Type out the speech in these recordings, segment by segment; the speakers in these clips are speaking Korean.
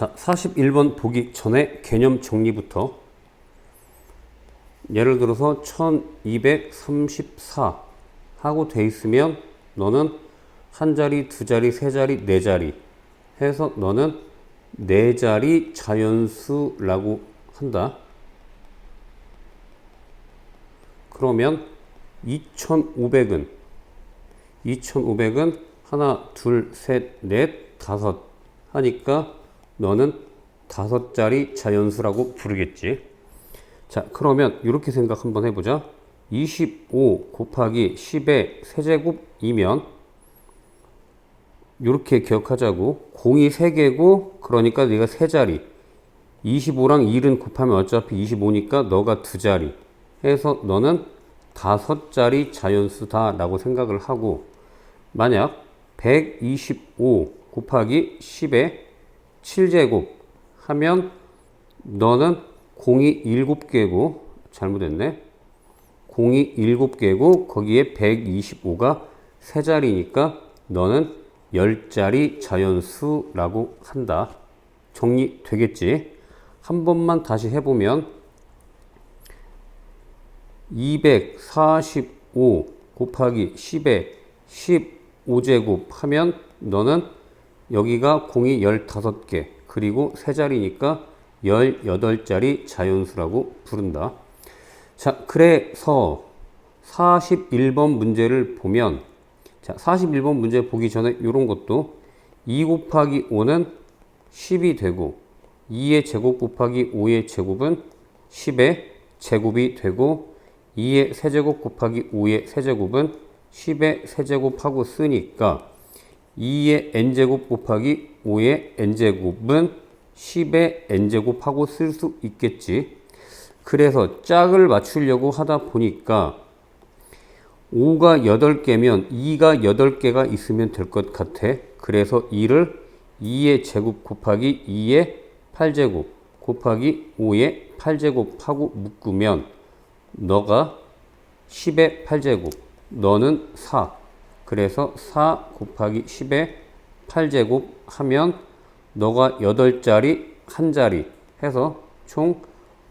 자, 41번 보기 전에 개념 정리부터. 예를 들어서 1234 하고 돼 있으면 너는 한 자리, 두 자리, 세 자리, 네 자리 해서 너는 네 자리 자연수라고 한다. 그러면 2500은 하나, 둘, 셋, 넷, 다섯 하니까 너는 다섯 자리 자연수라고 부르겠지. 자, 그러면 이렇게 생각 한번 해보자. 25 곱하기 10의 세제곱이면 이렇게 기억하자고. 공이 3개고 그러니까 네가 3자리. 25랑 1은 곱하면 어차피 25니까 너가 2자리 해서 너는 5자리 자연수다 라고 생각을 하고, 만약 125 곱하기 10의 7제곱 하면 너는 공이 7개고, 잘못했네. 공이 7개고 거기에 125가 3자리니까 너는 10자리 자연수라고 한다. 정리되겠지? 한 번만 다시 해보면 245 곱하기 10에 15제곱 하면 너는 여기가 공이 15개 그리고 3자리니까 18자리 자연수라고 부른다. 자, 그래서 41번 문제를 보면, 자, 41번 문제 보기 전에 이런 것도 2 곱하기 5는 10이 되고 2의 제곱 곱하기 5의 제곱은 10의 제곱이 되고 2의 세제곱 곱하기 5의 세제곱은 10의 세제곱하고 쓰니까 2의 n제곱 곱하기 5의 n제곱은 10의 n제곱하고 쓸 수 있겠지. 그래서 짝을 맞추려고 하다 보니까 5가 8개면 2가 8개가 있으면 될 것 같아. 그래서 2를 2의 제곱 곱하기 2의 8제곱 곱하기 5의 8제곱하고 묶으면 너가 10의 8제곱, 너는 4. 그래서 4 곱하기 10의 8제곱 하면 너가 8자리, 1자리 해서 총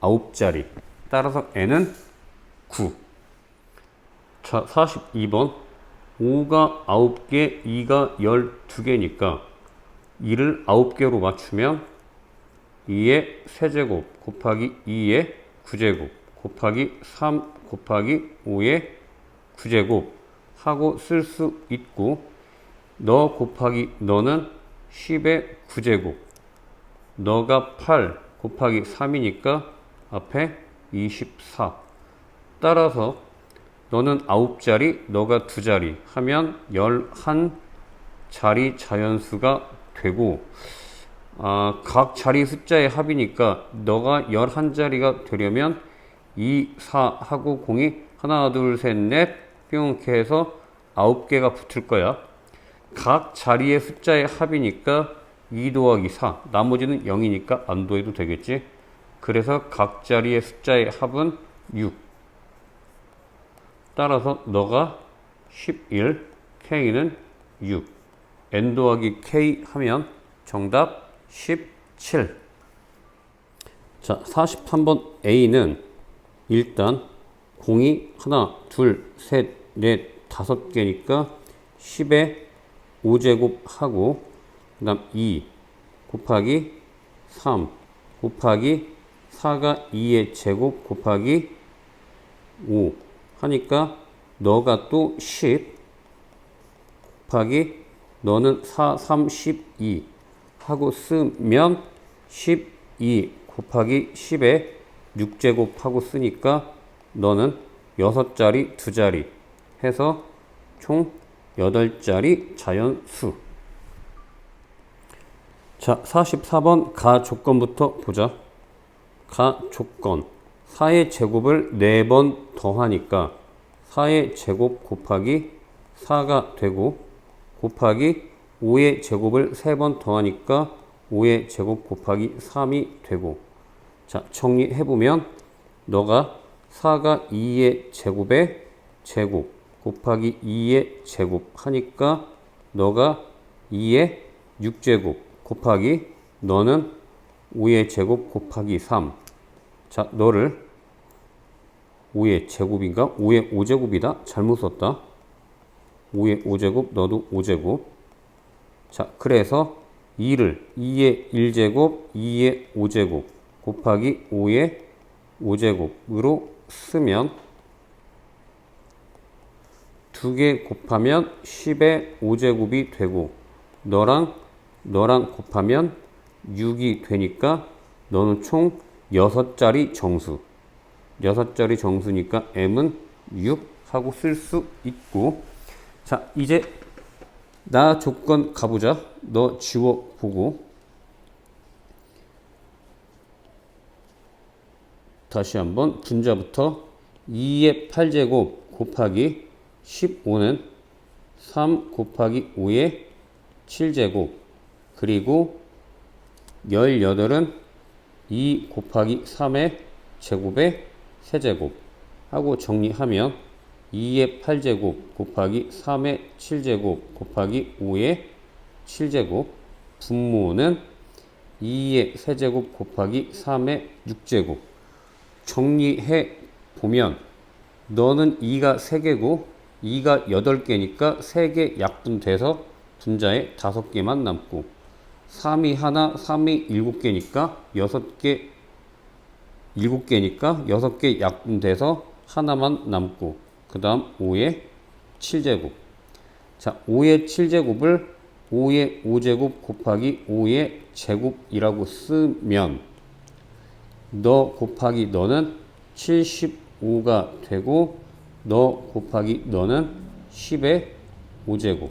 9자리. 따라서 n은 9. 자, 42번. 5가 9개, 2가 12개니까 2를 9개로 맞추면 2의 세제곱 곱하기 2의 9제곱 곱하기 3 곱하기 5의 9제곱 하고 쓸 수 있고, 너 곱하기 너는 10의 9제곱, 너가 8 곱하기 3이니까 앞에 24. 따라서 너는 9자리, 너가 2자리 하면 11자리 자연수가 되고, 각 자리 숫자의 합이니까 너가 11자리가 되려면 2, 4 하고 공이 하나, 둘, 셋, 넷 뿅 이렇게 해서 9개가 붙을 거야. 각 자리의 숫자의 합이니까 2 더하기 4, 나머지는 0이니까 안 더해도 되겠지. 그래서 각 자리의 숫자의 합은 6. 따라서 너가 11, K는 6. N 더하기 K 하면 정답 17. 자, 43번 A는 일단 공이 하나, 둘, 셋, 넷, 5개니까 10의 5제곱 하고, 그 다음 2 곱하기 3 곱하기 4가 2의 제곱 곱하기 5 하니까 너가 또 10 곱하기 너는 4, 3, 12 하고 쓰면 12 곱하기 10에 6제곱 하고 쓰니까 너는 6자리, 2자리 해서 총 8자리 자연수. 자, 44번 가 조건부터 보자. 가 조건. 4의 제곱을 4번 더하니까 4의 제곱 곱하기 4가 되고, 곱하기 5의 제곱을 3번 더하니까 5의 제곱 곱하기 3이 되고. 자, 정리해보면 너가 4가 2의 제곱에 제곱 곱하기 2의 제곱 하니까 너가 2의 6제곱 곱하기 너는 5의 제곱 곱하기 3. 자, 너를 5의 제곱인가? 5의 5제곱이다. 잘못 썼다. 5의 5제곱, 너도 5제곱. 자, 그래서 2를 2의 1제곱, 2의 5제곱 곱하기 5의 5제곱으로 쓰면 2개 곱하면 10의 5제곱이 되고 너랑 곱하면 6이 되니까 너는 총 6자리 정수. 6자리 정수니까 m은 6 하고 쓸 수 있고. 자, 이제 나 조건 가보자. 너 지워보고. 다시 한번 분자부터 2의 8제곱 곱하기 15는 3 곱하기 5의 7제곱 그리고 18은 2 곱하기 3의 제곱의 세제곱 하고 정리하면 2의 8제곱 곱하기 3의 7제곱 곱하기 5의 7제곱 분모는 2의 세제곱 곱하기 3의 6제곱. 정리해 보면 너는 2가 3개고 2가 8개니까 3개 약분돼서 분자에 5개만 남고 3이 하나, 3이 7개니까 6개 7개니까 6개 약분돼서 하나만 남고 그 다음 5의 7제곱. 자, 5의 7제곱을 5의 5제곱 곱하기 5의 제곱이라고 쓰면 너 곱하기 너는 75가 되고 너 곱하기 너는 10의 5제곱.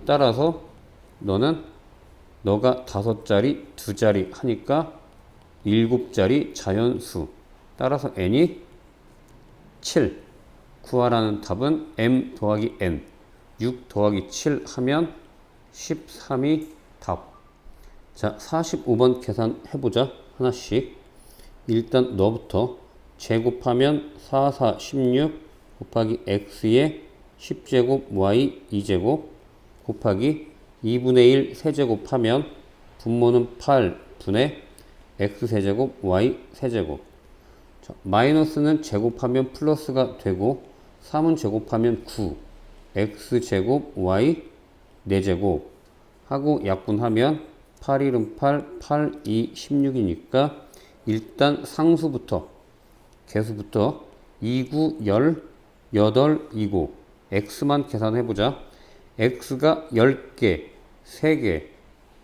따라서 너는 너가 5자리 2자리 하니까 7자리 자연수. 따라서 n이 7. 구하라는 답은 m 더하기 n 6 더하기 7 하면 13이 답. 자, 45번 계산해보자. 하나씩. 일단 너부터 제곱하면 4, 4, 16 곱하기 x의 10제곱 y 2제곱 곱하기 2분의 1 세제곱하면 분모는 8분의 x 세제곱 y 세제곱. 자, 마이너스는 제곱하면 플러스가 되고 3은 제곱하면 9 x 제곱 y 4제곱 하고 약분하면 8, 1은 8, 8, 2, 16이니까 일단 상수부터 개수부터 2, 9, 10, 8, 2고 x만 계산해보자. x가 10개, 3개,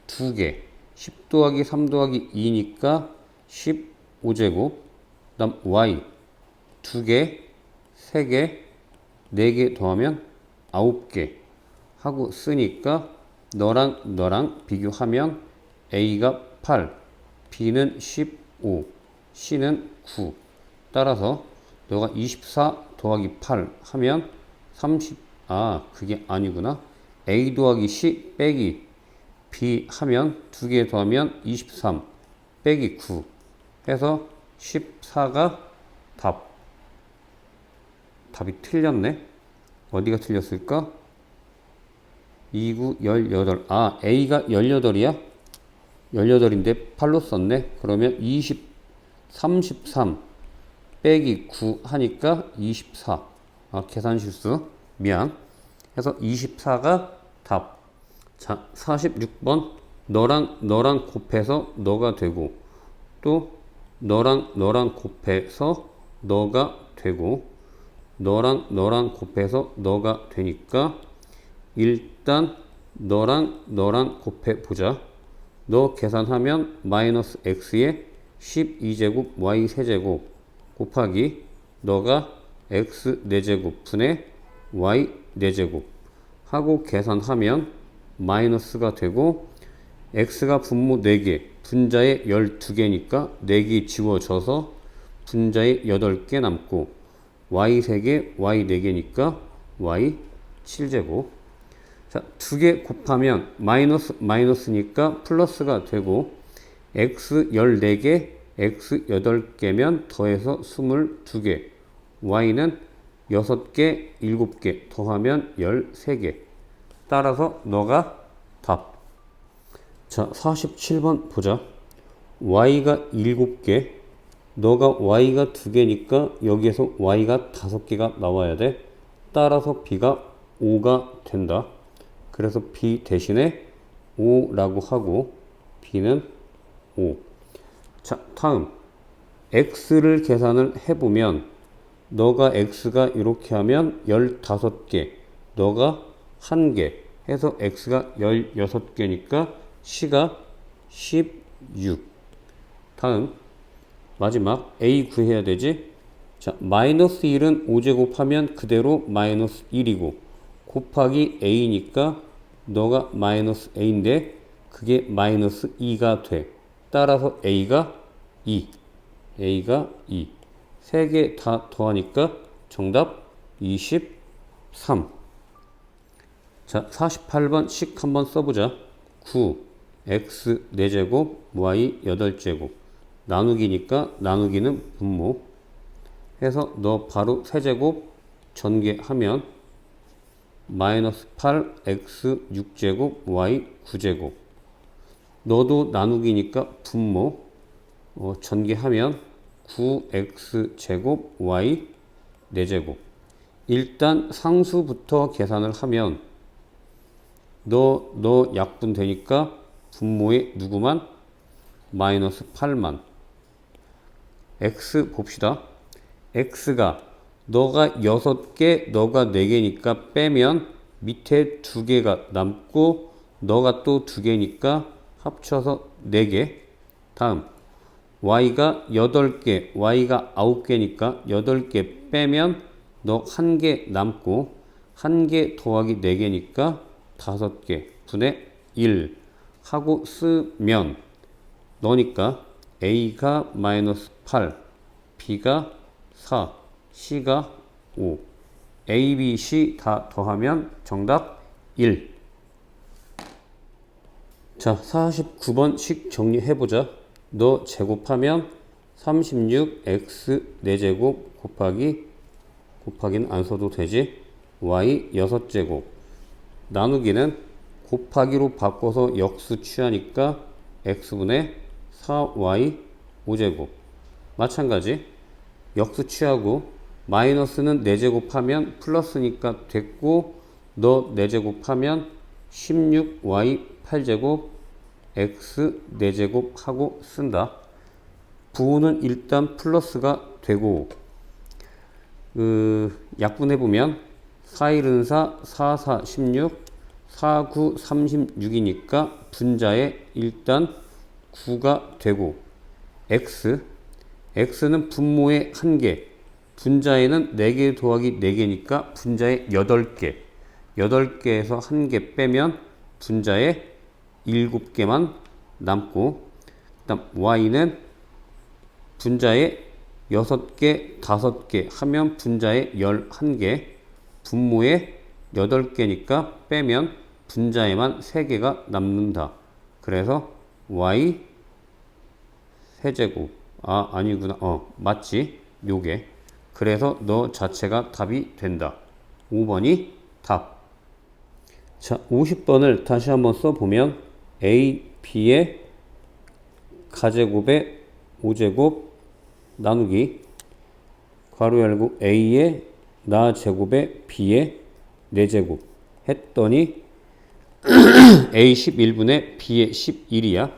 2개 10 더하기 3 더하기 2니까 15제곱 그 다음 y 2개, 3개, 4개 더하면 9개 하고 쓰니까 너랑 비교하면 a가 8, b는 15, c는 9. 따라서 너가 24 더하기 8 하면 30. 그게 아니구나. a 더하기 c 빼기 b 하면 2개 더하면 23 빼기 9 해서 14가 답이 틀렸네. 어디가 틀렸을까? 2, 9, 18. a가 18이야? 18인데 8로 썼네. 그러면 33 빼기 9 하니까 24. 계산 실수. 미안. 해서 24가 답. 자, 46번. 너랑 곱해서 너가 되고, 또 너랑 곱해서 너가 되고, 너랑 곱해서 너가 되니까 일단 너랑 곱해 보자. 너 계산하면 마이너스 x의 12제곱 y 세제곱 곱하기 너가 x 4제곱 분의 y 4제곱 하고 계산하면 마이너스가 되고 x가 분모 4개 분자에 12개니까 4개 지워져서 분자에 8개 남고 y 3개 y 4개니까 y 7제곱. 자, 2개 곱하면 마이너스니까 플러스가 되고 x 14개 x 8개면 더해서 22개 y는 6개 7개 더하면 13개. 따라서 너가 답. 자, 47번 보자. y가 7개, 너가 y가 2개니까 여기에서 y가 5개가 나와야 돼. 따라서 b가 5가 된다. 그래서 b 대신에 5라고 하고 b는 5. 자, 다음 x를 계산을 해보면 너가 x가 이렇게 하면 15개, 너가 1개 해서 x가 16개니까 c가 16. 다음 마지막 a 구해야 되지. 자, 마이너스 1은 5제곱하면 그대로 마이너스 1이고 곱하기 a니까 너가 마이너스 a인데 그게 마이너스 2가 돼. 따라서 a가 2. a가 2. 세 개 다 더하니까 정답 23. 자, 48번 식 한번 써보자. 9, x 4제곱, y 8제곱. 나누기니까 나누기는 분모. 해서 너 바로 세제곱 전개하면 마이너스 8, x 6제곱, y 9제곱. 너도 나누기니까 분모. 전개하면 9x제곱, y 4제곱. 일단 상수부터 계산을 하면 너 약분 되니까 분모에 누구만? 마이너스 8만. x 봅시다. x가 너가 6개, 너가 4개니까 빼면 밑에 2개가 남고 너가 또 2개니까 합쳐서 4개. 다음 y가 8개, y가 9개니까 8개 빼면 너 1개 남고 1개 더하기 4개니까 5개 분의 1 하고 쓰면 너니까 a가 마이너스 8, b가 4, c가 5. a, b, c 다 더하면 정답 1. 자, 49번 식 정리해보자. 너 제곱하면 36x 4제곱 곱하기는 안 써도 되지. y 6제곱. 나누기는 곱하기로 바꿔서 역수 취하니까 x분의 4y 5제곱. 마찬가지 역수 취하고 마이너스는 4제곱하면 플러스니까 됐고 너 4제곱하면 16y 8제곱 x 4제곱 하고 쓴다. 부호는 일단 플러스가 되고 약분해보면 4, 1은 4, 4, 4, 16, 4, 9, 36이니까 분자에 일단 9가 되고 x는 분모에 1개, 분자에는 4개 더하기 4개니까 분자에 8개, 8개에서 1개 빼면 분자에 7개만 남고 그 다음 y는 분자에 6개, 5개 하면 분자에 11개, 분모에 8개니까 빼면 분자에만 3개가 남는다. 그래서 y 세제곱. 아니구나. 맞지? 요게. 그래서 너 자체가 답이 된다. 5번이 답. 자, 50번을 다시 한번 써보면 a, b의 가제곱의 5제곱 나누기 괄호 열고 a의 나제곱의 b의 4제곱 했더니 a 11분의 b의 11이야.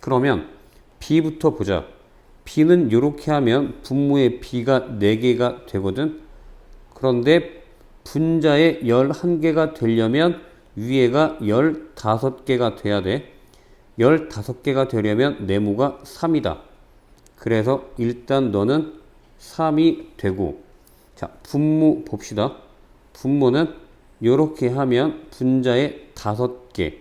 그러면 b부터 보자. b는 이렇게 하면 분모의 b가 4개가 되거든. 그런데 분자에 11개가 되려면 위에가 15개가 돼야 돼. 15개가 되려면 네모가 3이다. 그래서 일단 너는 3이 되고, 자, 분모 봅시다. 분모는 이렇게 하면 분자에 5개.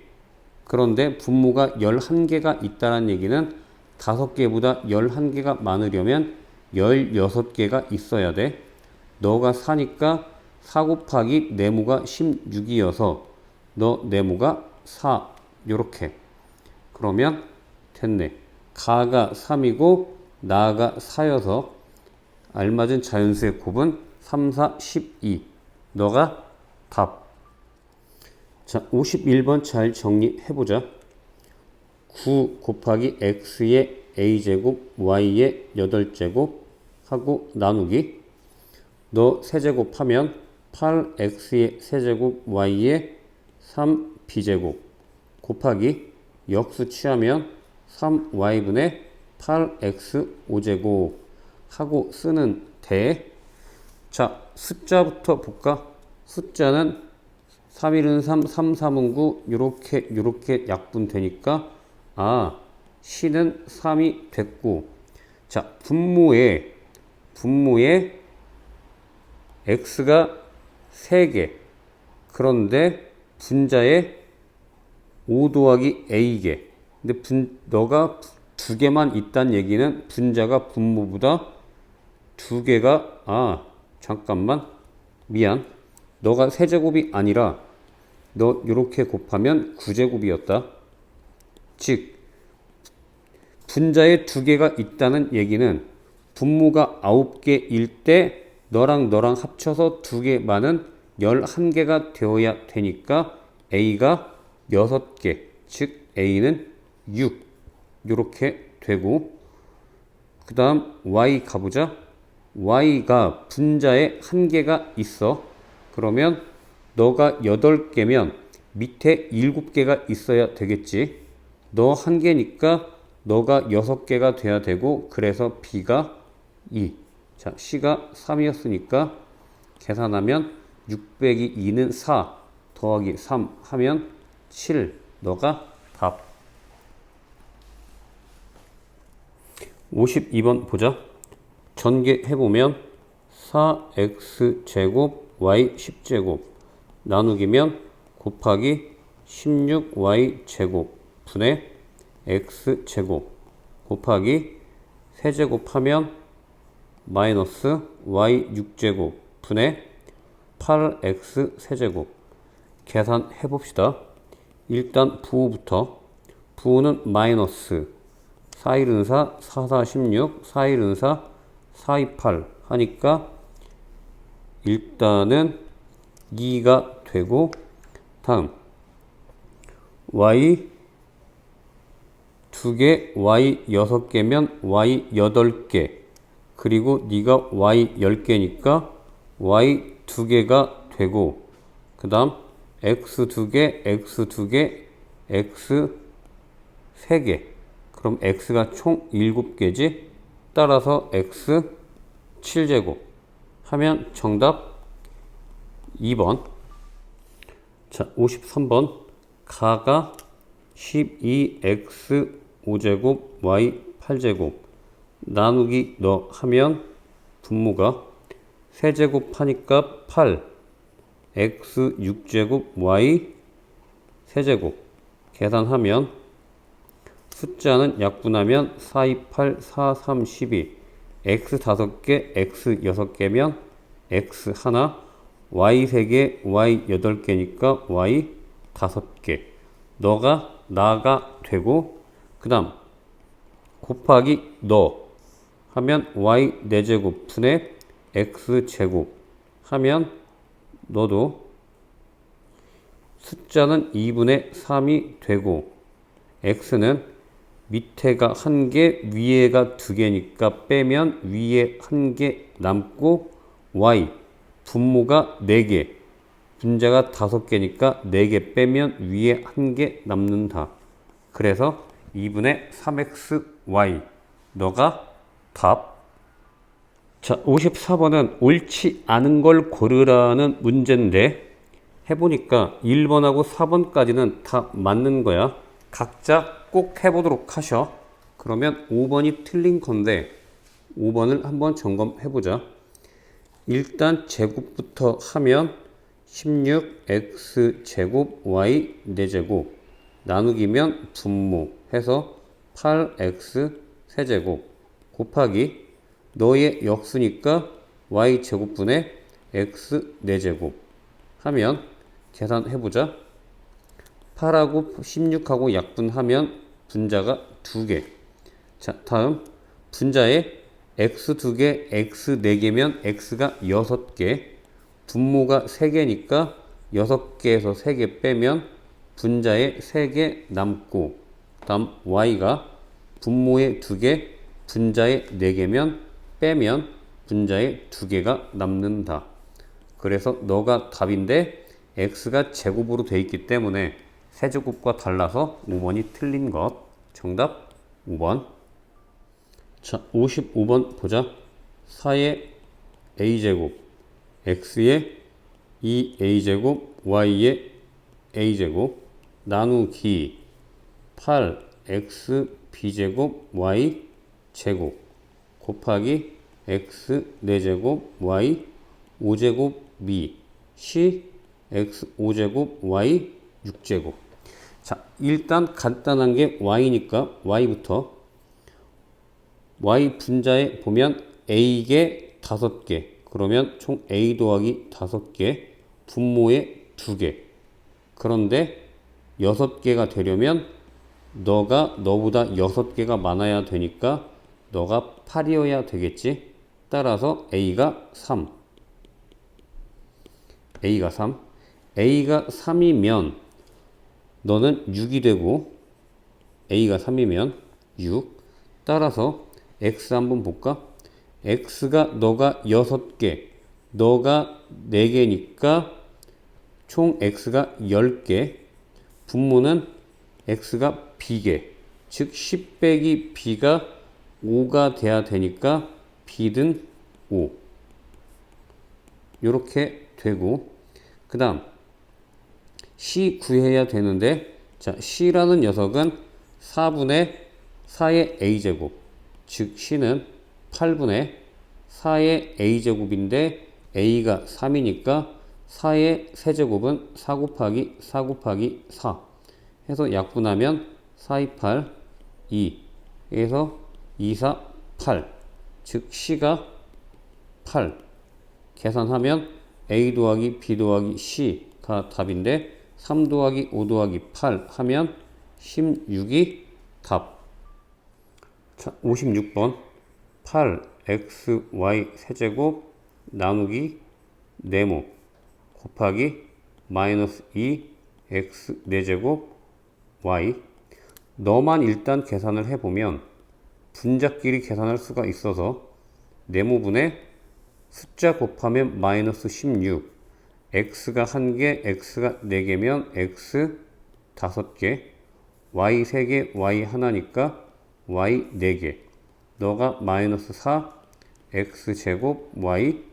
그런데 분모가 11개가 있다는 얘기는 5개보다 11개가 많으려면 16개가 있어야 돼. 너가 4니까 4 곱하기 네모가 16이어서 너 네모가 4. 요렇게. 그러면 됐네. 가가 3이고 나가 4여서 알맞은 자연수의 곱은 3, 4, 12. 너가 답. 자, 51번 잘 정리해보자. 9 곱하기 x의 a제곱 y의 8제곱 하고 나누기 너 세제곱하면 8x의 세제곱 y의 3b제곱 곱하기 역수 취하면 3y분의 8x 5제곱 하고 쓰는 대. 자, 숫자부터 볼까? 숫자는 3일은 3, 3, 3은 9 요렇게 약분되니까 c는 3이 됐고, 자, 분모에 x가 3개 그런데 분자에 5 더하기 a개. 근데 너가 2개만 있다는 얘기는 분자가 분모보다 2개가 잠깐만 미안, 너가 세제곱이 아니라 너 요렇게 곱하면 9제곱이었다. 즉 분자에 2개가 있다는 얘기는 분모가 9개일 때 너랑 합쳐서 2개만은 11개가 되어야 되니까 a가 6개, 즉 a는 6 요렇게 되고, 그 다음 y 가보자. y가 분자에 1개가 있어. 그러면 너가 8개면 밑에 7개가 있어야 되겠지. 너 1개니까 너가 6개가 돼야 되고, 그래서 b가 2. 자, c가 3이었으니까 계산하면 6 빼기 2는 4 더하기 3 하면 7. 너가 답. 52번 보자. 전개해보면 4x제곱 y 10제곱 나누기면 곱하기 16y제곱 분의 x제곱 곱하기 세제곱하면 마이너스 y 6제곱 분의 8x 세제곱. 계산해봅시다. 일단 부호부터. 부호는 마이너스 414, 4416, 4114, 428 하니까 일단은 2가 되고, 다음 y 2개, y 6개면 y 8개, 그리고 네가 y 10개니까 y 2개가 되고, 그 다음 x 2개, x 2개, x 3개. 그럼 x가 총 7개지. 따라서 x 7제곱 하면 정답 2번. 자, 53번. 가가 12x 5제곱 y 8제곱 나누기 너 하면 분모가 세제곱 하니까 8 x 6제곱 y 세제곱. 계산하면 숫자는 약분하면 4, 2, 8, 4, 3, 12 x 5개, x 6개면 x 하나, y 3개, y 8개니까 y 5개. 너가 나가 되고, 그 다음 곱하기 너 하면 y 4제곱 분의 x 제곱 하면 너도 숫자는 2분의 3이 되고, x는 밑에가 1개, 위에가 2개니까 빼면 위에 1개 남고, y 분모가 4개, 분자가 5개니까 4개 빼면 위에 1개 남는다. 그래서 2분의 3xy. 너가 답. 자, 54번은 옳지 않은 걸 고르라는 문제인데, 해보니까 1번하고 4번까지는 다 맞는 거야. 각자 꼭 해보도록 하셔. 그러면 5번이 틀린 건데 5번을 한번 점검해보자. 일단 제곱부터 하면 16x제곱 y 4제곱 나누기면 분모 해서 8x 세제곱 곱하기 너의 역수니까 y제곱분의 x 4제곱 하면 계산해보자. 8하고 16하고 약분하면 분자가 2개. 자, 다음 분자에 x 2개, x 4개면 x가 6개, 분모가 3개니까 6개에서 3개 빼면 분자에 3개 남고, 다음 y가 분모의 2개, 분자의 4개면 빼면 분자의 2개가 남는다. 그래서 너가 답인데 x가 제곱으로 돼 있기 때문에 세제곱과 달라서 5번이 틀린 것. 정답 5번. 자, 55번 보자. 4의 a제곱, x의 2a제곱, y의 a제곱 나누기 8x b제곱 y 제곱 곱하기 x 4제곱 y 5제곱 b c x 5제곱 y 6제곱. 자, 일단 간단한 게 y니까 y부터 y 분자에 보면 a개 5개 그러면 총 a 더하기 5개 분모에 2개. 그런데 6개가 되려면 너보다 6개가 많아야 되니까 너가 8이어야 되겠지. 따라서 a가 3. a가 3. a가 3이면 너는 6이 되고 a가 3이면 6. 따라서 x 한번 볼까? x가 너가 6개, 너가 4개니까 총 x가 10개. 분모는 x가 b개. 즉 10 빼기 b가 5가 돼야 되니까 b는 5. 요렇게 되고 그 다음 c 구해야 되는데 자 c라는 녀석은 4분의 a제곱 즉 c는 8분의 4의 a제곱인데 a가 3이니까 4의 세제곱은 4 곱하기 4 곱하기 4 해서 약분하면 4, 2, 8, 2 에서 2, 4, 8 즉 c가 8 계산하면 a 더하기 b 더하기 c가 답인데 3 더하기 5 더하기 8 하면 16이 답. 자, 56번 8xy 세제곱 나누기 네모 곱하기 마이너스 2x 4제곱 y. 너만 일단 계산을 해보면 분자끼리 계산할 수가 있어서 네모분의 숫자 곱하면 마이너스 16 x가 1개, x가 4개면 x 5개 y 3개, y 하나니까 y 4개 너가 마이너스 4 x제곱 y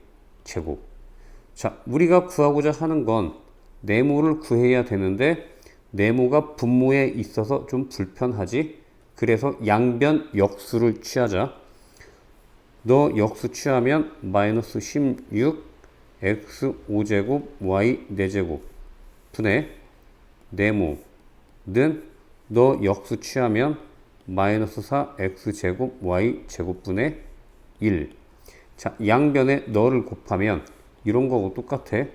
제곱. 자, 우리가 구하고자 하는 건 네모를 구해야 되는데 네모가 분모에 있어서 좀 불편하지. 그래서 양변 역수를 취하자. 너 역수 취하면 마이너스 16 x 5제곱 y 4제곱 분의 네모는 너 역수 취하면 마이너스 4 x제곱 y 제곱분의 1. 자, 양변에 너를 곱하면 이런 거하고 똑같아.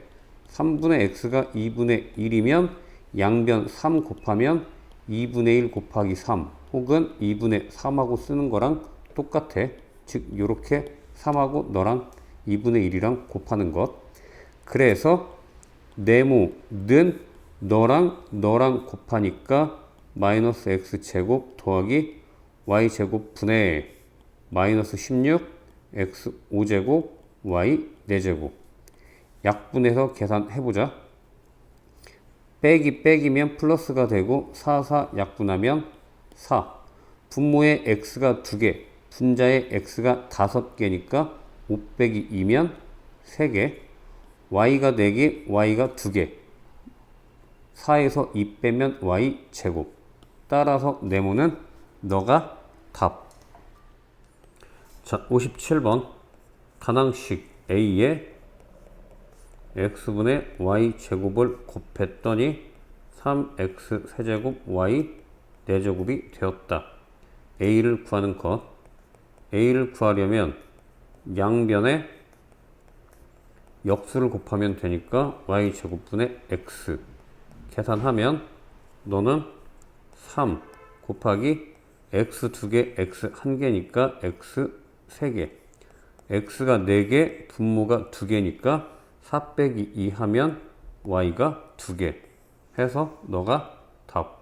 3분의 x가 2분의 1이면 양변 3 곱하면 2분의 1 곱하기 3 혹은 2분의 3하고 쓰는 거랑 똑같아. 즉 요렇게 3하고 너랑 2분의 1이랑 곱하는 것. 그래서 네모는 너랑 곱하니까 마이너스 x제곱 더하기 y제곱 분의 마이너스 16 x 5제곱 y 4제곱. 약분해서 계산해보자. 빼기면 플러스가 되고 4 약분하면 4. 분모에 x가 2개, 분자에 x가 5개니까 5 빼기 2면 3개, y가 4개, y가 2개. 4에서 2 빼면 y 제곱. 따라서 네모는 너가 답. 자, 57번 가낭식 a에 x분의 y 제곱을 곱했더니 3x 세제곱 y 4제곱이 되었다. a를 구하는 것. a를 구하려면 양변에 역수를 곱하면 되니까 y 제곱분의 x 계산하면 너는 3 곱하기 x 2개, x 1개니까 x 3개 x가 4개, 분모가 2개니까 4 빼기 2 하면 y가 2개 해서 너가 답.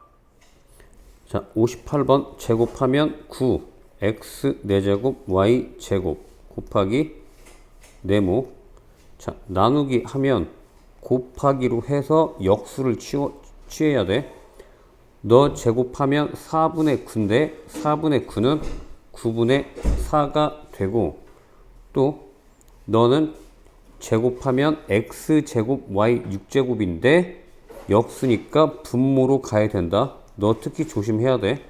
자, 58번 제곱하면 9 x 4제곱 y 제곱 곱하기 네모. 자, 나누기 하면 곱하기로 해서 역수를 취해야 돼. 너 제곱하면 4분의 9인데 4분의 9는 9분의 4가 되고, 또 너는 제곱하면 x제곱 y 6제곱인데 역수니까 분모로 가야 된다. 너 특히 조심해야 돼.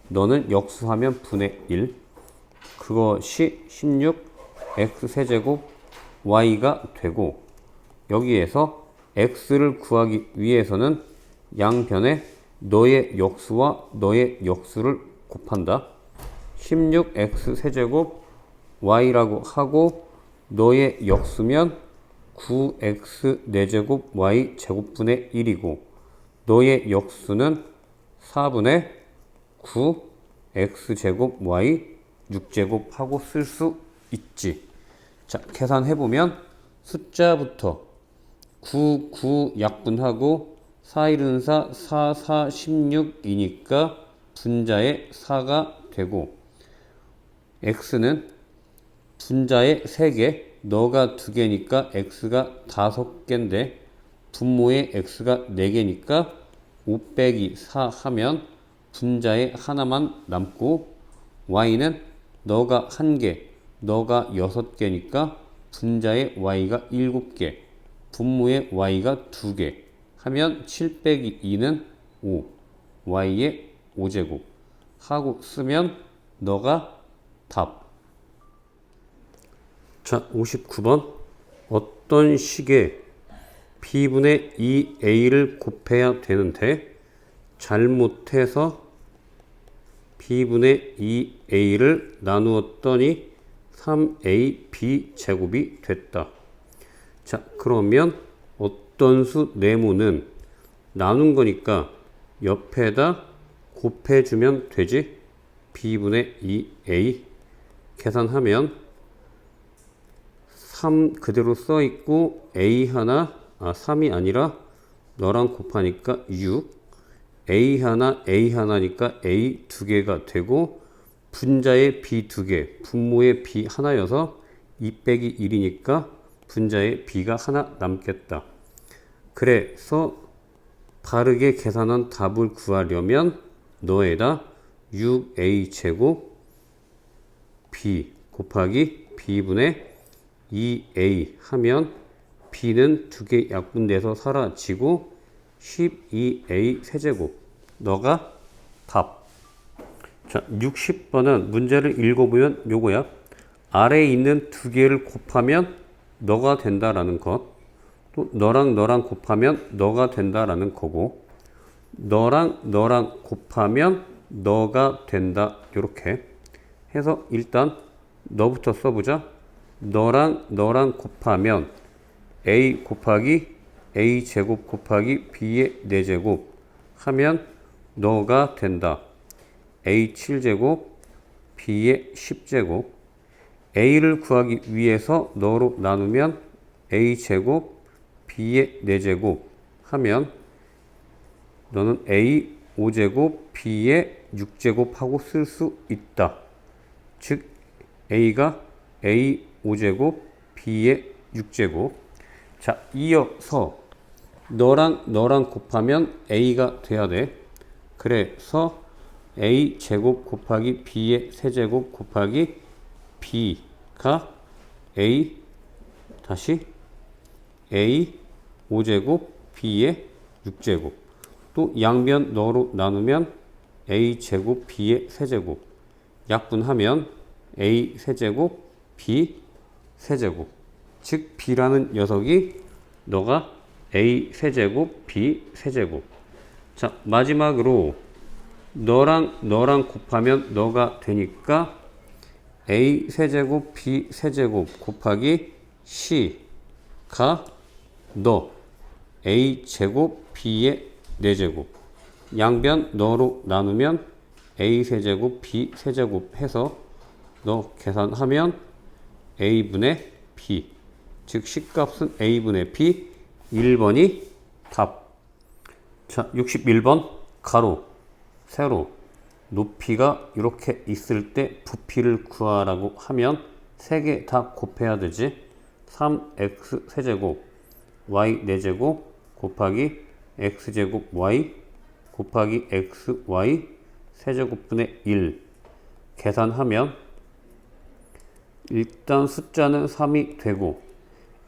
너는 역수하면 분의 1. 그것이 16 x 세제곱 y가 되고, 여기에서 x를 구하기 위해서는 양변에 너의 역수와 너의 역수를 곱한다. 16x 세제곱 y라고 하고 너의 역수면 9x 4제곱 y 제곱분의 1이고 너의 역수는 4분의 9 x제곱 y 6제곱 하고 쓸 수 있지. 자, 계산해보면 숫자부터 9, 9 약분하고 4, 1은 4, 4, 4, 16이니까 분자에 4가 되고, x는 분자에 3개, 너가 2개니까 x가 5개인데 분모에 x가 4개니까 5 빼기 4 하면 분자에 하나만 남고, y는 너가 1개, 너가 6개니까 분자에 y가 7개, 분모에 y가 2개 하면 7 빼기 2는 5, y의 5제곱 하고 쓰면 너가 답. 자, 59번 어떤 식에 b분의 2a를 곱해야 되는데 잘못해서 b분의 2a를 나누었더니 3ab 제곱이 됐다. 자, 그러면 어떤 수 네모는 나눈 거니까 옆에다 곱해주면 되지. b분의 2a 계산하면 3 그대로 써있고 a 하나, 3이 아니라 너랑 곱하니까 6, a 하나니까 a 2개가 되고 분자에 b 2개, 분모에 b 하나여서 2 빼기 1이니까 분자에 b가 하나 남겠다. 그래서 바르게 계산한 답을 구하려면 너에다 6a 제곱 b 곱하기 b분의 2a 하면 b는 2개 약분돼서 사라지고 12a 세제곱. 너가 답. 자, 60번은 문제를 읽어보면 요거야. 아래에 있는 2개를 곱하면 너가 된다라는 것. 또 너랑 곱하면 너가 된다라는 거고, 너랑 곱하면 너가 된다. 요렇게 해서 일단 너부터 써보자. 너랑 곱하면 a 곱하기 a 제곱 곱하기 b의 4제곱 하면 너가 된다. a 7제곱 b의 10제곱. a를 구하기 위해서 너로 나누면 a 제곱 b의 4제곱 하면 너는 a 5제곱 b의 6제곱 하고 쓸 수 있다. 즉 a가 a 5제곱 b의 6제곱. 자, 이어서 너랑 곱하면 a가 돼야 돼. 그래서 a 제곱 곱하기 b의 세제곱 곱하기 b가 a 다시 a 5제곱 b의 6제곱. 또 양변 너로 나누면 a 제곱 b의 세제곱. 약분하면 a 세제곱 b 세제곱. 즉 b라는 녀석이 너가 a 세제곱 b 세제곱. 자, 마지막으로 너랑 곱하면 너가 되니까 a 세제곱 b 세제곱 곱하기 c가 너 a 제곱 b의 4제곱. 양변 너로 나누면 a 세제곱 b 세제곱 해서 너 계산하면 a분의 b, 즉 C값은 a분의 b. 1번이 답. 자, 61번 가로 세로 높이가 이렇게 있을 때 부피를 구하라고 하면 세 개 다 곱해야 되지. 3x 세제곱 y 4제곱 곱하기 x제곱 y 곱하기 xy 세제곱분의 1 계산하면 일단 숫자는 3이 되고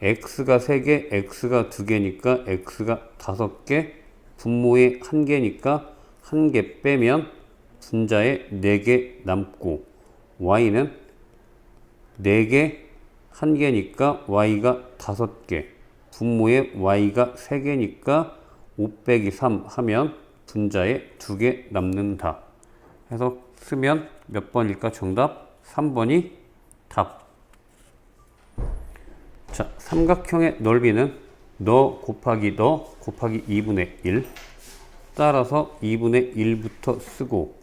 x가 3개, x가 2개니까 x가 5개, 분모에 1개니까 1개 빼면 분자에 4개 남고 y는 4개, 1개니까 y가 5개, 분모에 y가 3개니까 5 빼기 3 하면 분자에 2개 남는다. 해서 쓰면 몇 번일까? 정답 3번이 답. 자, 삼각형의 넓이는 너 곱하기 너 곱하기 2분의 1. 따라서 2분의 1부터 쓰고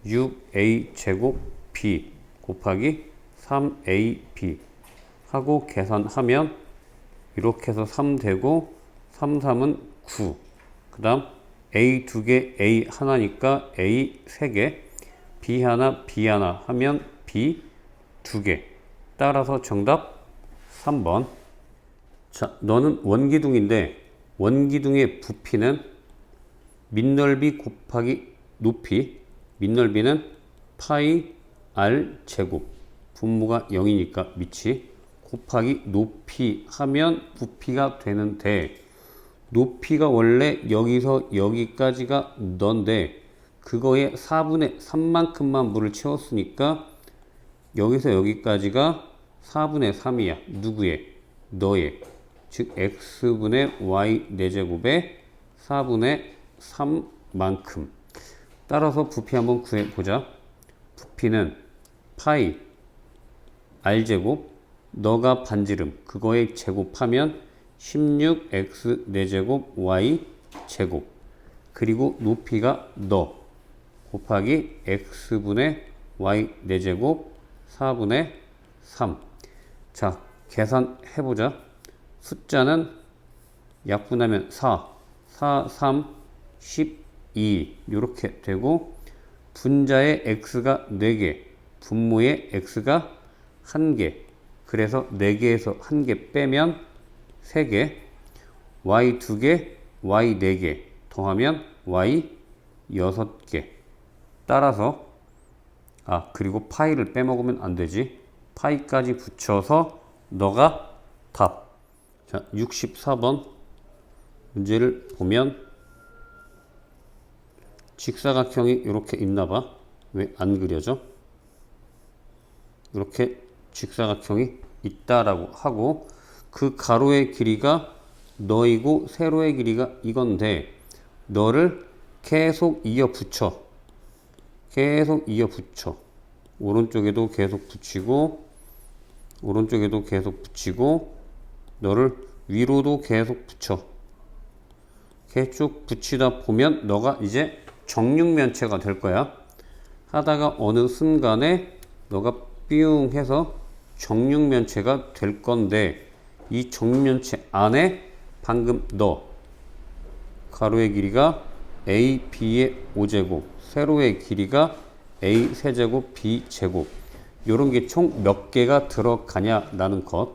6a 제곱 b 곱하기 3ab 하고 계산하면 이렇게 해서 3 되고 3, 3은 9. 그 다음 a 2개, a 하나니까 a 3개, b 하나, b 하나 하면 b 2개. 따라서 정답 3번. 자, 너는 원기둥인데 원기둥의 부피는 밑넓이 곱하기 높이, 밑넓이는 파이 r 제곱, 분모가 0이니까 밑이 곱하기 높이 하면 부피가 되는데 높이가 원래 여기서 여기까지가 너인데 그거에 4분의 3만큼만 물을 채웠으니까 여기서 여기까지가 4분의 3이야. 누구의? 너의. 즉 x분의 y 4제곱에 4분의 3만큼. 따라서 부피 한번 구해보자. 부피는 파이 r제곱, 너가 반지름, 그거에 제곱하면 16x 4제곱 y 제곱, 그리고 높이가 너 곱하기 x분의 y 4제곱 4분의 3. 자, 계산해보자. 숫자는 약분하면 4, 4, 3, 12 이렇게 되고 분자의 x가 4개, 분모의 x가 1개. 그래서 4개에서 1개 빼면 3개, y 2개, y 4개 더하면 y 6개. 따라서 그리고 파이를 빼먹으면 안 되지. 파이까지 붙여서 너가 답. 자, 64번 문제를 보면 직사각형이 이렇게 있나봐. 왜 안 그려져? 이렇게 직사각형이 있다라고 하고 그 가로의 길이가 너이고 세로의 길이가 이건데 너를 계속 이어 붙여. 계속 이어 붙여. 오른쪽에도 계속 붙이고 오른쪽에도 계속 붙이고 너를 위로도 계속 붙여. 계속 붙이다 보면 너가 이제 정육면체가 될 거야. 하다가 어느 순간에 너가 삐용 해서 정육면체가 될 건데 이 정육면체 안에 방금 너 가로의 길이가 a, b의 5제곱, 세로의 길이가 a 세제곱, b 제곱 요런 게 총 몇 개가 들어가냐라는 것.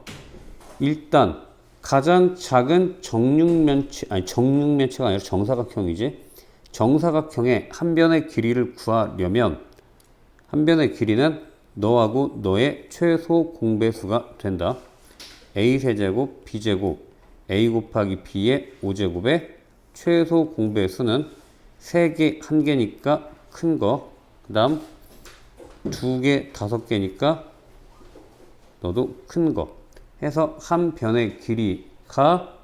일단 가장 작은 정육면체가 아니라 정사각형이지. 정사각형의 한 변의 길이를 구하려면 한 변의 길이는 너하고 너의 최소 공배수가 된다. a 세제곱, b 제곱, a 곱하기 b의 5제곱의 최소 공배수는 3개, 1개니까 큰 거. 그 다음 2개, 5개니까 너도 큰 거. 해서 한 변의 길이가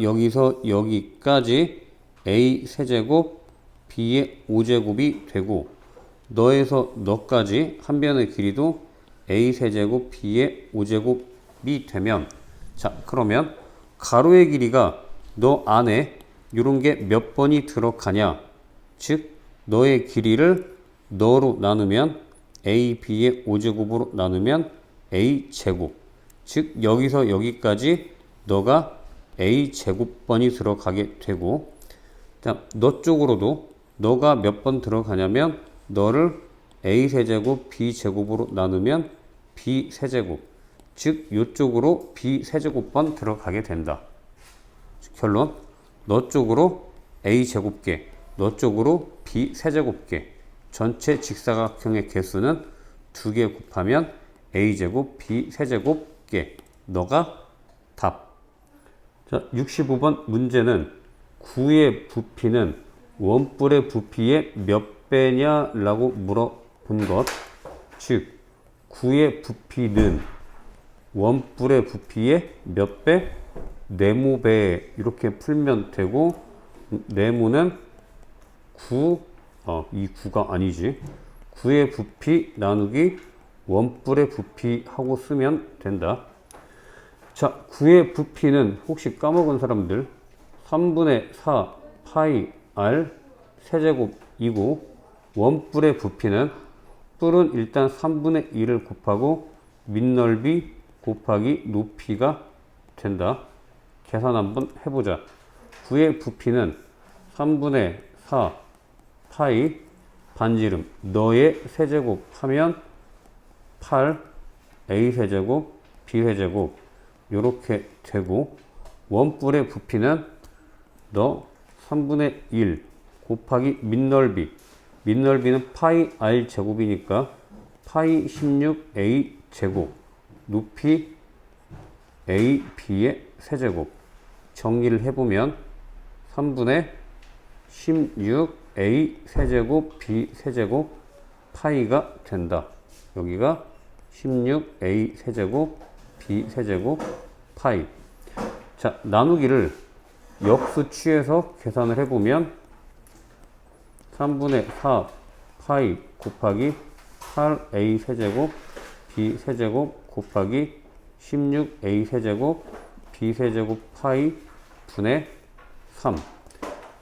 여기서 여기까지 a 세제곱, b의 5제곱이 되고 너에서 너까지 한 변의 길이도 a 세제곱, b의 5제곱이 되면 자, 그러면 가로의 길이가 너 안에 이런 게 몇 번이 들어가냐. 즉 너의 길이를 너로 나누면 a, b의 5제곱으로 나누면 a 제곱. 즉 여기서 여기까지 너가 a 제곱번이 들어가게 되고 그 자, 너 쪽으로도 너가 몇 번 들어가냐면 너를 a 세제곱 b 제곱으로 나누면 b 세제곱, 즉 이쪽으로 b 세제곱번 들어가게 된다. 결론, 너 쪽으로 a 제곱개, 너 쪽으로 b 세제곱개, 전체 직사각형의 개수는 2개 곱하면 a 제곱 b 세제곱개. 너가 답. 자, 65번 문제는 9의 부피는 원뿔의 부피의 몇 배냐라고 물어본 것. 즉 9의 부피는 원뿔의 부피의 몇 배? 네모배. 이렇게 풀면 되고, 네모는 9, 이 9가 아니지. 9의 부피 나누기 원뿔의 부피 하고 쓰면 된다. 자, 9의 부피는 혹시 까먹은 사람들 3분의 4 파이 r 세제곱이고, 원뿔의 부피는 뿔은 일단 3분의 1을 곱하고 밑넓이 곱하기 높이가 된다. 계산 한번 해보자. 9의 부피는 3분의 4 파이 반지름 너의 세제곱 하면 8 a 세제곱 b 세제곱 요렇게 되고, 원뿔의 부피는 너 3분의 1 곱하기 밑넓이, 밑넓이는 파이 r 제곱이니까 파이 16a 제곱, 높이 a b의 세제곱. 정리를 해보면 3분의 16a 세제곱 b 세제곱 파이가 된다. 여기가 16a 세제곱 b 세제곱 파이. 자, 나누기를 역수 취해서 계산을 해보면 3분의 4 파이 곱하기 8a 세제곱 b 세제곱 곱하기 16a 세제곱 b 세제곱 파이 분의 3.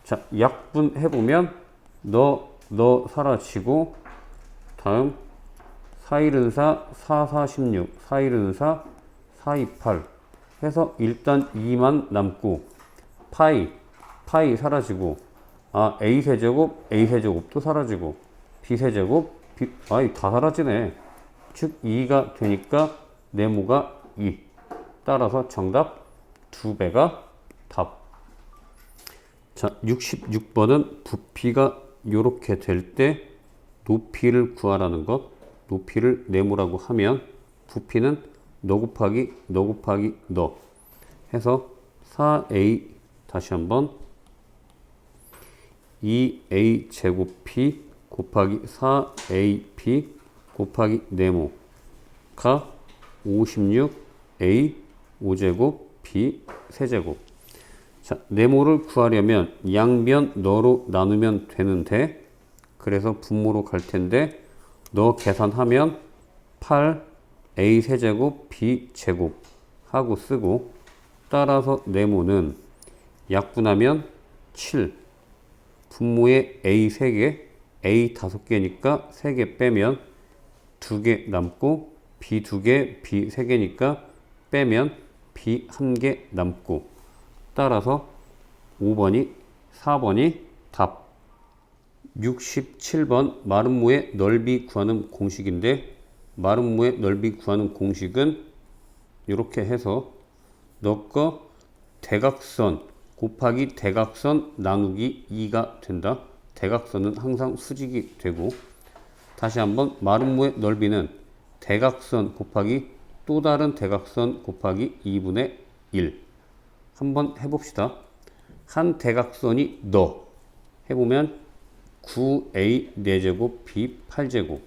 자, 약분 해보면 너 사라지고, 다음 414 416 414 428 해서 일단 2만 남고, 파이 사라지고, a 세제곱도 사라지고, b 세제곱 다 사라지네. 즉 2가 되니까 네모가 2. 따라서 정답 2배가 답. 자, 66번은 부피가 요렇게 될 때 높이를 구하라는 것. 높이를 네모라고 하면 부피는 너 곱하기 너 해서 4a, 다시 한번 2a 제곱 p 곱하기 4ab 곱하기 네모가 56a 5제곱 b 세제곱. 자, 네모를 구하려면 양변 너로 나누면 되는데, 그래서 분모로 갈 텐데, 너 계산하면 8a 세제곱 b 제곱 하고 쓰고, 따라서 네모는 약분하면 7, 분모에 a 3개, a 5개니까 3개 빼면 2개 남고, b 2개, b 3개니까 빼면 b 1개 남고, 따라서 4번이 답. 67번 마름모의 넓이 구하는 공식인데, 마름모의 넓이 구하는 공식은 이렇게 해서 너 거 대각선 곱하기 대각선 나누기 2가 된다. 대각선은 항상 수직이 되고, 다시 한번 마름모의 넓이는 대각선 곱하기 또 다른 대각선 곱하기 2분의 1. 한번 해봅시다. 한 대각선이 너 해보면 9a 4제곱 b 8제곱,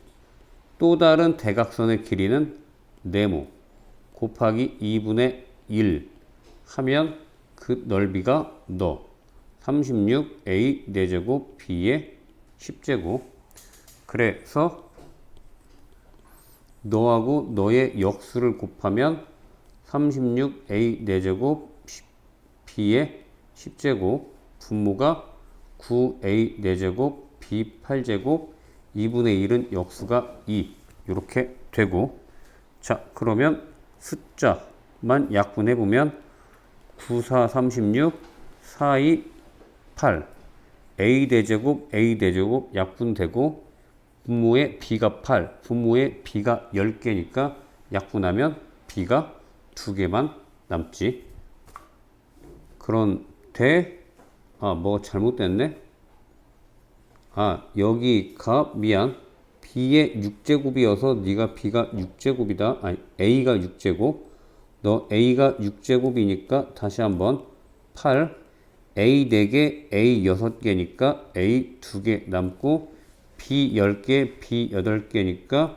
또 다른 대각선의 길이는 네모 곱하기 2분의 1 하면 그 넓이가 너 36a 4제곱 b의 10제곱. 그래서 너하고 너의 역수를 곱하면 36a 4제곱 b의 10제곱, 분모가 9a 4제곱 b 8제곱 2분의 1은 역수가 2 이렇게 되고, 자, 그러면 숫자만 약분해 보면 9, 4, 36, 4, 2, 8 a 대제곱 약분되고 분모의 b가 8, 분모의 b가 10개니까 약분하면 b가 2개만 남지. 그런데 뭐가 잘못됐네. 여기가 미안. b의 6제곱이어서 네가 b가 6제곱이다. 아니 a가 6제곱. 너 a가 6제곱이니까 다시 한번 8 a 4개, a 6개니까 a 2개 남고 b 10개, b 8개니까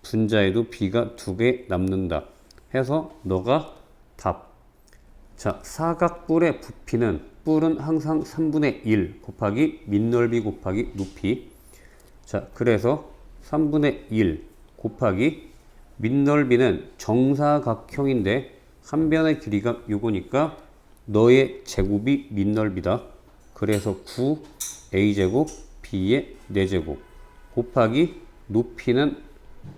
분자에도 b가 2개 남는다. 해서 너가 답. 자, 사각뿔의 부피는 뿔은 항상 3분의 1 곱하기 밑넓이 곱하기 높이. 자, 그래서 3분의 1 곱하기 밑넓이는 정사각형인데 한 변의 길이가 요거니까 너의 제곱이 밑넓이다. 그래서 9a제곱 b의 4제곱 곱하기 높이는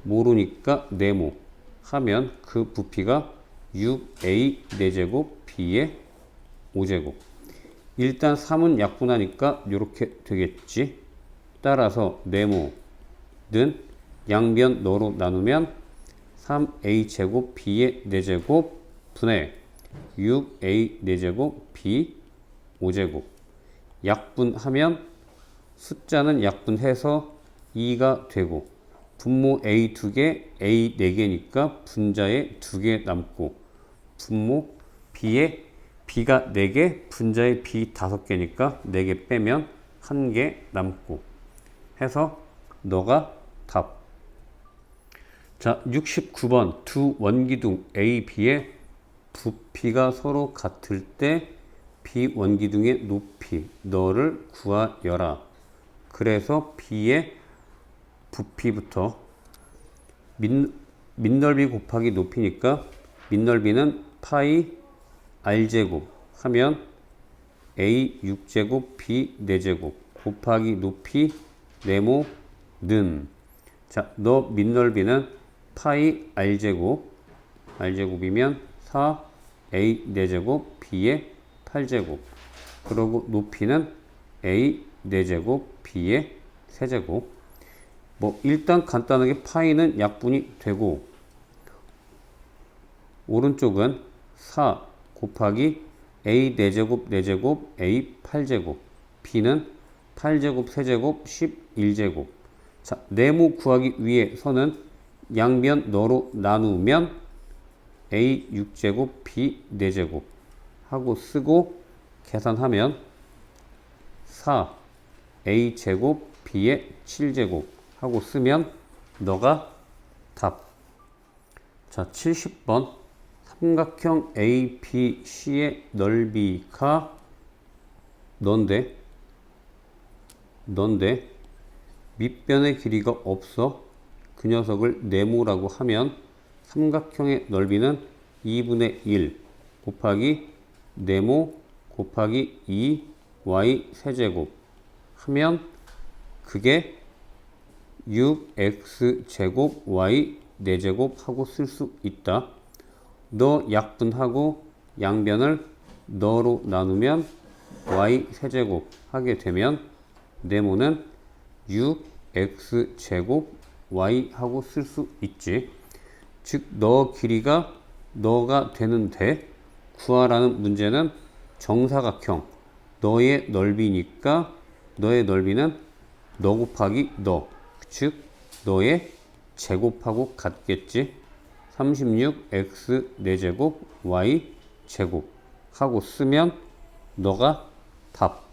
모르니까 네모 하면 그 부피가 6a 4제곱 b의 5제곱. 일단 3은 약분하니까 이렇게 되겠지. 따라서 네모는 양변 너로 나누면 3a 제곱 b의 4제곱 분의 6a 4제곱 b 5제곱. 약분하면 숫자는 약분해서 2가 되고 분모 a 2개, a 4개니까 분자에 2개 남고 분모 b에 b가 4개, 분자에 b 5개니까 4개 빼면 1개 남고 해서 너가 답. 자, 69번 두 원기둥 A, B의 부피가 서로 같을 때 B 원기둥의 높이 너를 구하여라. 그래서 B의 부피부터 밑넓이 곱하기 높이니까 밑넓이는 파이 R제곱 하면 A 6제곱 B 4제곱 곱하기 높이 네모는. 자, 너 밑넓이는 파이 R제곱이면 4A 4제곱 B의 8제곱. 그리고 높이는 A 4제곱 B의 3제곱. 뭐 일단 간단하게 파이는 약분이 되고 오른쪽은 4 곱하기 A 4제곱 4제곱 A 8제곱 B는 8제곱 3제곱 11제곱. 자, 네모 구하기 위해서는 양변 너로 나누면 A 6제곱 B 4제곱 하고 쓰고 계산하면 4 A 제곱 B의 7제곱 하고 쓰면 너가 답. 자, 70번 삼각형 ABC의 넓이가 넌데 밑변의 길이가 없어. 그 녀석을 네모라고 하면 삼각형의 넓이는 2분의 1 곱하기 네모 곱하기 2y 세제곱 하면 그게 6x제곱 y 4제곱 하고 쓸 수 있다. 너 약분하고 양변을 너로 나누면 y 세제곱 하게 되면 네모는 6x제곱 y 하고 쓸 수 있지. 즉 너 길이가 너가 되는데 구하라는 문제는 정사각형 너의 넓이니까 너의 넓이는 너 곱하기 너, 즉 너의 제곱하고 같겠지. 36x 4제곱 y 제곱 하고 쓰면 너가 답.